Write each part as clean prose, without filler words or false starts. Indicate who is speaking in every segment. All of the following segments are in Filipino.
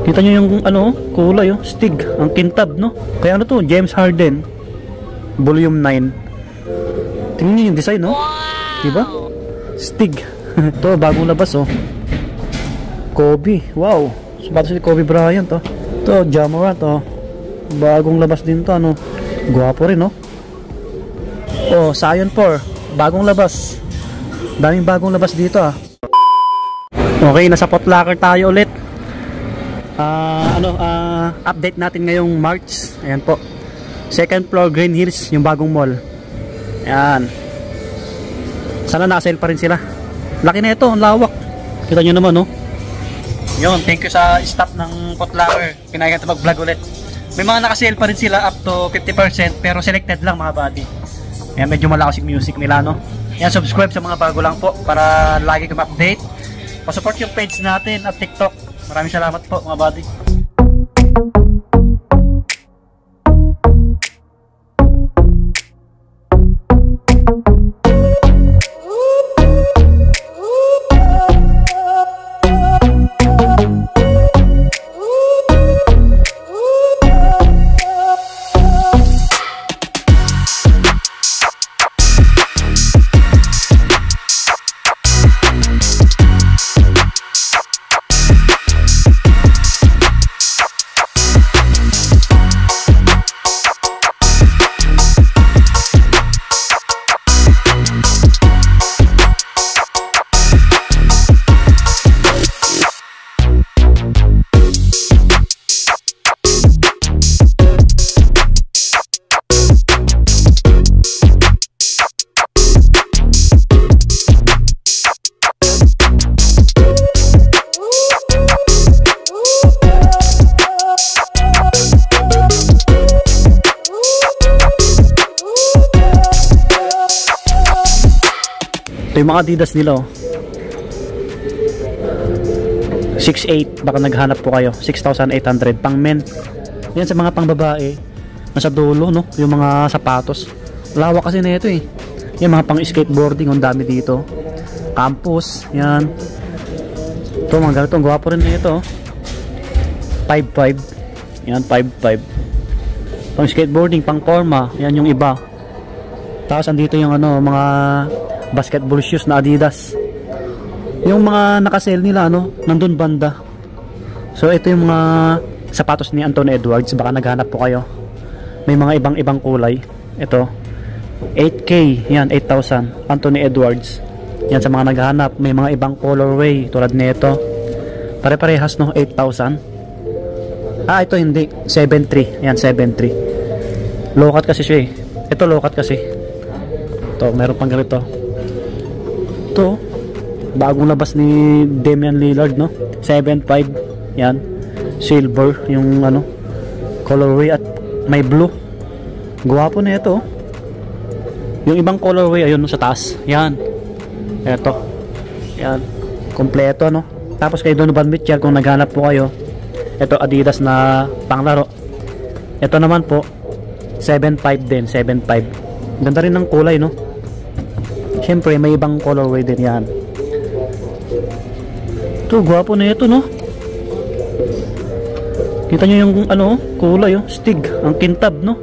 Speaker 1: Kita nyo yung ano, kulay oh, Stig, ang kintab no. Kaya ano to, James Harden Volume 9. Tingnan nyo yung design no. Diba? Stig. Ito, bagong labas oh. Kobe, wow. Sapatos si Kobe Bryant oh. Ito, Ja Morant oh. Bagong labas din to ano. Gwapo rin no. Oh, Zion 4, bagong labas. Daming bagong labas dito ah. Okay, nasa Foot Locker tayo ulit. Update natin ngayong March. Ayan po, second floor Green Hills, yung bagong mall. Ayan, sana naka-sale pa rin sila. Laki na ito, ang lawak. Kita nyo naman no. Yun, thank you sa staff ng Foot Locker, pinayagan ito mag-vlog ulit. May mga naka-sale pa rin sila up to 50%, pero selected lang mga buddy. Ayan, medyo malakas yung music nila no. Ayan, subscribe sa mga bago lang po para lagi kami update. Pa-support yung page natin at TikTok. Maraming salamat po mga buddy. Ito yung mga Adidas nila oh. 6'8", baka naghanap po kayo. 6,800 pang men. Yan sa mga pang babae. Nasa dulo no, yung mga sapatos. Lawak kasi na ito eh. Yung mga pang skateboarding, ang dami dito. Campus, yan. Ito mga ganito, ang gwapo rin na ito oh. 5'5". Yan, 5'5". Pang skateboarding, pang forma, yan yung iba. Tapos andito yung ano, mga basketball shoes na Adidas. Yung mga naka-sale nila ano, nandun banda. So ito yung mga sapatos ni Anthony Edwards, baka naghanap po kayo. May mga ibang kulay. Ito 8K, yan 8,000 Anthony Edwards. Yan sa mga naghanap, may mga ibang colorway tulad nito. Pare-parehas no, 8,000. Ah, ito hindi, 7.3. Yan 7.3. Low cut kasi siya eh. Ito low cut kasi. Ito, meron pang ganito. Ito, bagong labas ni Damian Lillard no, 7.5. Yan, silver yung ano, colorway at may blue. Guwapo na ito. Yung ibang colorway ayun no, sa taas. Yan, eto. Yan, kompleto no. Tapos kay Donovan Mitchell kung naghanap po kayo, ito Adidas na panglaro. Ito naman po 7.5 din, 7.5. Ganda rin ng kulay no. Siyempre may ibang colorway din yan. Ito, gwapo na ito no. Kita nyo yung ano, kulay oh, Stig, ang kintab no.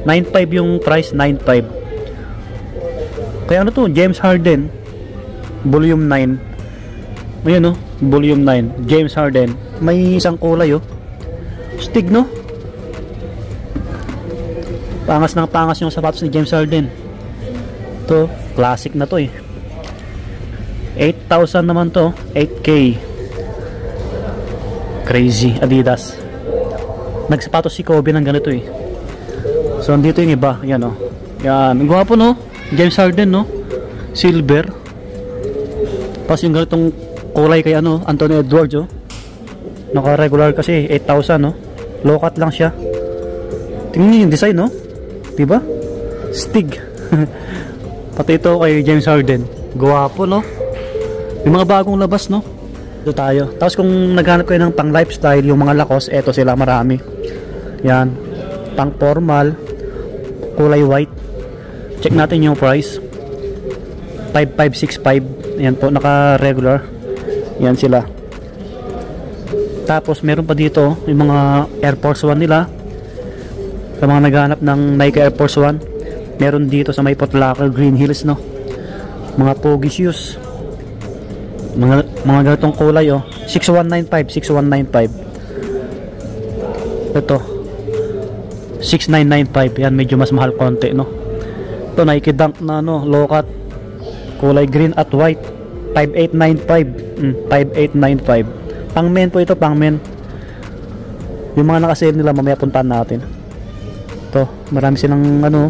Speaker 1: 9.5 yung price, 9.5. Kaya ano to, James Harden Volume 9. Ayun no, Volume 9, James Harden. May isang kulay oh, Stig no. Pangas ng pangas yung sapatos ni James Harden. Ito, classic na to eh. 8,000 naman to, 8K. Crazy Adidas. Nagsapatos si Kobe ng ganito eh. So andito yung iba, yan oh. Yan, gwapo no, James Harden no, silver. Tapos yung ganitong kulay kay ano, Anthony Edwards oh. Naka regular kasi 8,000 no. Low cut lang siya. Tingnan niyo yung design no, diba? Stig. Pati ito kay James Harden, gwapo no. Yung mga bagong labas no. Ito tayo. Tapos kung naghanap kayo ng pang lifestyle, yung mga Lacoste, eto sila marami. Yan, pang formal, kulay white. Check natin yung price, 5,565. Yan po, naka regular. Yan sila. Tapos meron pa dito yung mga Air Force 1 nila. Sa mga naghahanap ng Nike Air Force 1, meron dito sa may Potlaker, Green Hills, no. Mga pogi shoes. Mga ganitong kulay, oh. 6195. Ito 6995. Yan, medyo mas mahal konti, no. Ito Nike Dunk na ano, low cut, kulay green at white, 5895. 5895. Pang men po ito, pang men. Yung mga nakasale nila mamaya puntahan natin. Ito, marami silang ano,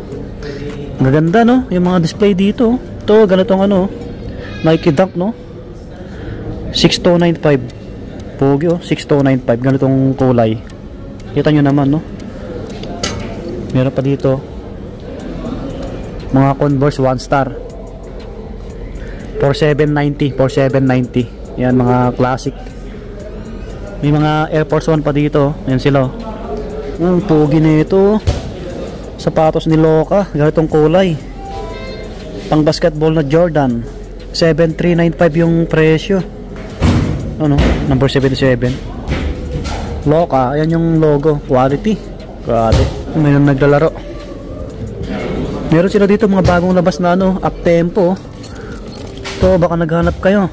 Speaker 1: magaganda, no, yung mga display dito. Ito, ganitong ano, Nike Dunk, no, 6295. Pogi, oh, 6295, ganitong kulay. Kita nyo naman, no. Meron pa dito mga Converse 1 star 4790. Yan, mga classic. May mga Air Force 1 pa dito. Yan sila. Pogi na ito. Sapatos ni Loka, ganitong kulay. Pang basketball na Jordan. 7395 yung presyo. Ano? Number 77. Loka, ayan yung logo. Quality. Grabe. May naglalaro. Meron sila dito mga bagong labas na ano, up tempo. Ito, baka naghanap kayo.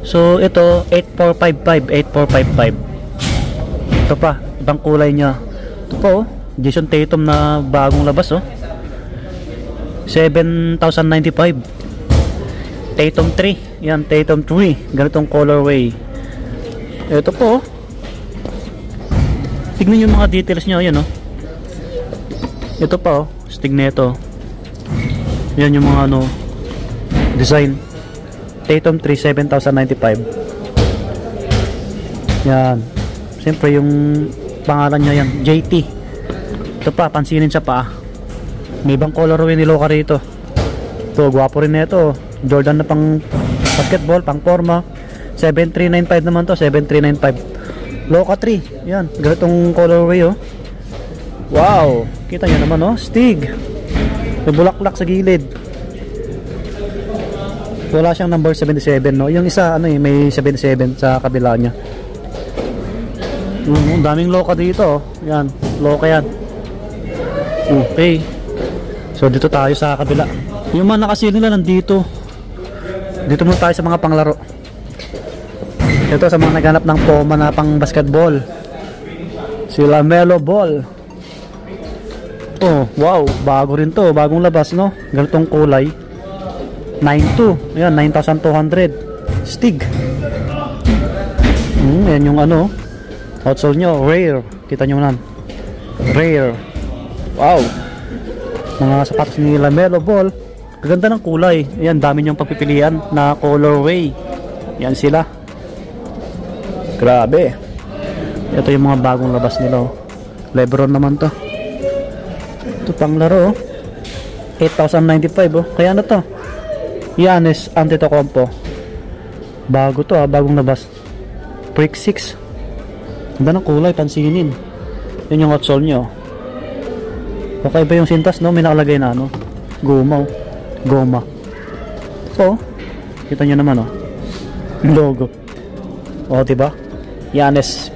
Speaker 1: So ito 8455. Ito pa, ibang kulay niya. Ito po, Jason Tatum na bagong labas, oh. 7,095. Tatum 3. Yan, Tatum 3. Ganitong colorway. Ito po, tignan yung mga details niya, yan, oh. Ito pa, oh, stig nito. Yan yung mga ano, design. Tatum 3, 7,095. Yan. Siyempre yung pangalan niya yan, JT. Ito pa, pansinin sa paa. May ibang colorway ni Loka rito. Ito, gwapo rin nito. Jordan na pang basketball, pang forma. 7395 naman to, 7395. Loka 3. Yan, ganitong colorway, oh. Wow, kita nyo naman, oh, Stig. May bulaklak sa gilid. Wala siyang number 77, no. Yung isa ano, may 77 sa kabila niya. Daming Loka dito, oh. Yan, Loka yan. Okay. So dito tayo sa kabila. Yung mga nakasale nila nandito. Dito muna tayo sa mga panglaro. Ito sa mga naghanap ng Puma na pang basketball. Si LaMelo Ball. Oh, wow, bago rin to, bagong labas, no. Ganitong kulay. 92. Ayan, 9,200. Stig. Yan yung ano, outsole nyo, rare. Kita nyo nan, rare. Wow. Mga sapatos ni LaMelo Ball. Gaganda ng kulay. Ayan, dami nyong pagpipilian na colorway. Yan sila. Grabe. Ito yung mga bagong labas nila, oh. Lebron naman to. Ito pang laro, 8,095, oh. Kaya ano to? Giannis Antetokounmpo. Bago to, bagong labas. Brick 6. Ganda ng kulay, pansinin. Yun yung outsole nyo. Okay ba yung sintas, no? May nakalagay na ano, goma, oh. Goma. So, kita nyo naman, oh, logo. Oh, diba? Giannis.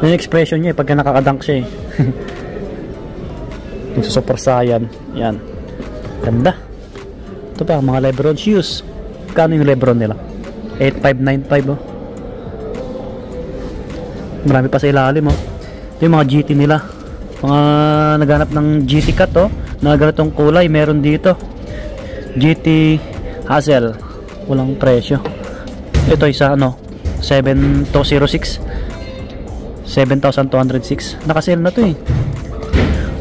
Speaker 1: Yung expression niya, pagka nakakadunk siya, eh. Yung Super Saiyan. Yan, ganda. Ito pa, mga Lebron shoes. Kano yung Lebron nila? 8,595, oh. Marami pa sa ilalim, oh. Ito yung mga GT nila. Mga naghanap ng GT cut, oh, na ganitong kulay, meron dito. GT Hazel. Walang presyo. Ito isa ano, 7206. 7,206. Nakasale na to, eh.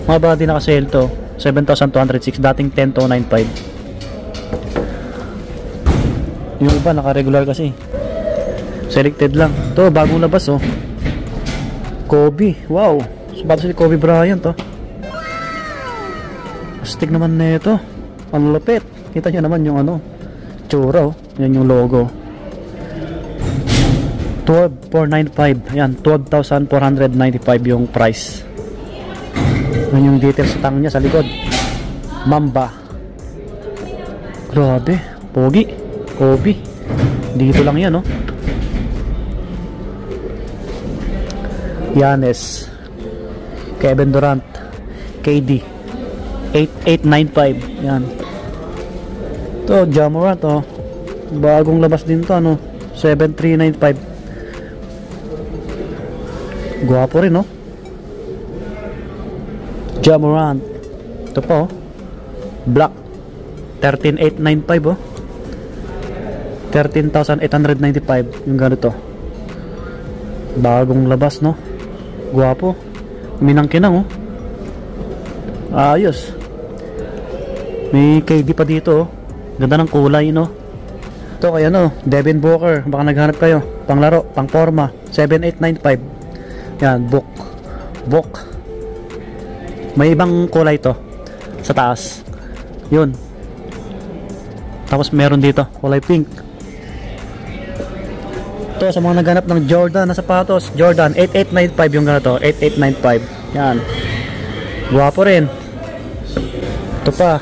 Speaker 1: Mga body nakasale to, 7,206, dating 10,295. Yung iba naka-regular kasi. Selected lang. To, bagong labas, oh. Kobe. Wow. Sapatos si Kobe Bryant, oh. Astig naman nito. Ang lupit. Kita nyo naman yung ano, tsura, oh. Yan yung logo. 12,495. Ayan, 12,495 yung price. Yan yung details sa tang niya sa likod. Mamba. Grabe, pogi. Kobe. Dito lang yan, oh. Giannis, Kevin Durant, KD, 8895. Yan. To Ja Morant, oh. Bagong labas din to, ano, 7395. Gwapo rin, no? Ja Morant. Ito pa, oh. Black, 13895, oh. 13,895 yung ganito. Bagong labas, no? Gwapo. Minang-kinang, oh. Ayos. May KD pa dito, oh. Ganda ng kulay, no? Ito kaya, no, Devin Booker. Baka naghanap kayo. Panglaro, pang forma, 7895. Yan, book. May ibang kulay to sa taas. Yun. Tapos meron dito, kulay pink. Ito sa mga naghanap ng Jordan na sapatos, Jordan 8895 yung ganito, 8895. Yan. Guwapo rin. Ito pa,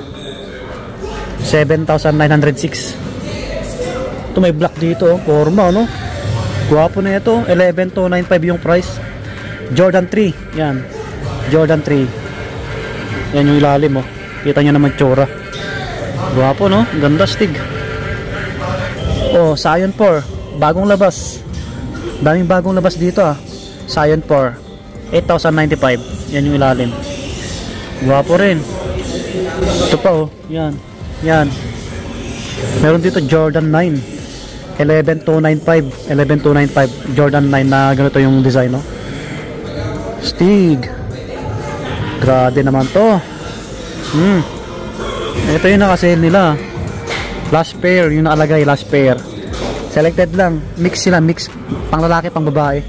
Speaker 1: 7,906. Ito may black dito, oh. Forma, no? Guwapo na ito, 11,295 yung price. Jordan 3, yan. Jordan 3. Yan yung ilalim, oh. Kita nyo naman tsura. Guwapo, no? Ganda, stig. Oh, Scion 4, bagong labas. Daming bagong labas dito, ah. Scion 4, 8,095. Yan yung ilalim. Guwapo rin. Ito pa, oh. Yan. Yan. Meron dito Jordan 9, 11,295. 11,295. Jordan 9 na ganito yung design, no? Stig. Grabe naman to. Ito yung naka-sale nila. Last pair, yung nakalagay, last pair. Selected lang. Mix sila, mix. Pang lalaki, pang babae.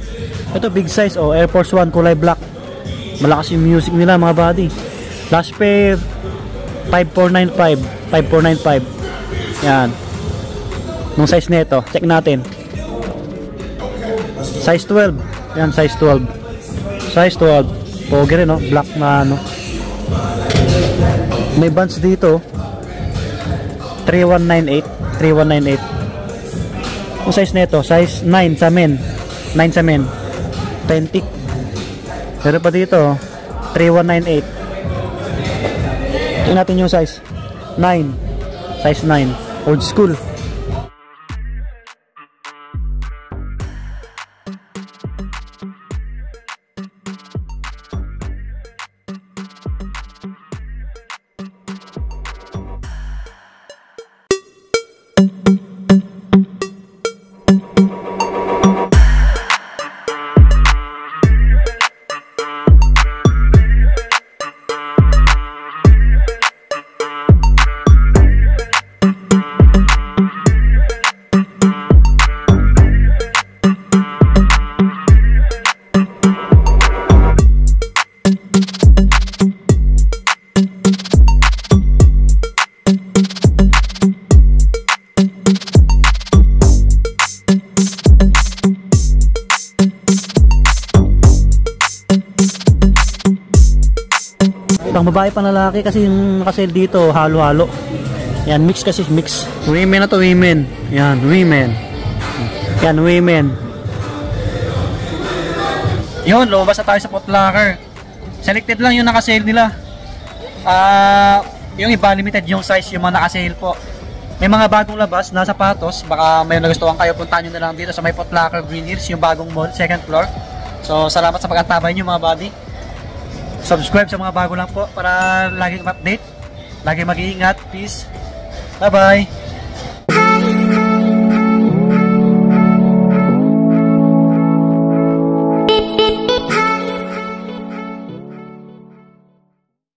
Speaker 1: Ito big size, oh. Air Force 1, kulay black. Malakas yung music nila, mga buddy. Last pair, 5495. 5495. Yan. Nung size nito, check natin. Size 12. Yan, size 12. Size 12. Pogi rin, no? Black na, ano. May bands dito. 3198. 3198. Yung size nito, size 9 sa men. 9 sa men. Authentic. Pero pa dito, 3198. Tingnan natin yung size. 9. Size 9. Old school. Pang babae, pang lalaki, kasi yung nakasale dito halo-halo. Yan, mix kasi, mix. Women na to, women. Yan, women. Yan, women. Yun, lumabas na tayo sa Foot Locker. Selected lang yung nakasale nila. Yung iba limited yung size, yung mga nakasale po. May mga bagong labas na sapatos. Baka may nagustuhan kayo, puntahan nyo na lang dito sa may Foot Locker Green Hills, yung bagong mall, second floor. So salamat sa pag-antabay nyo, mga buddy. Subscribe sa mga bago lang po para laging update, lagi mag-iingat. Peace. Bye bye.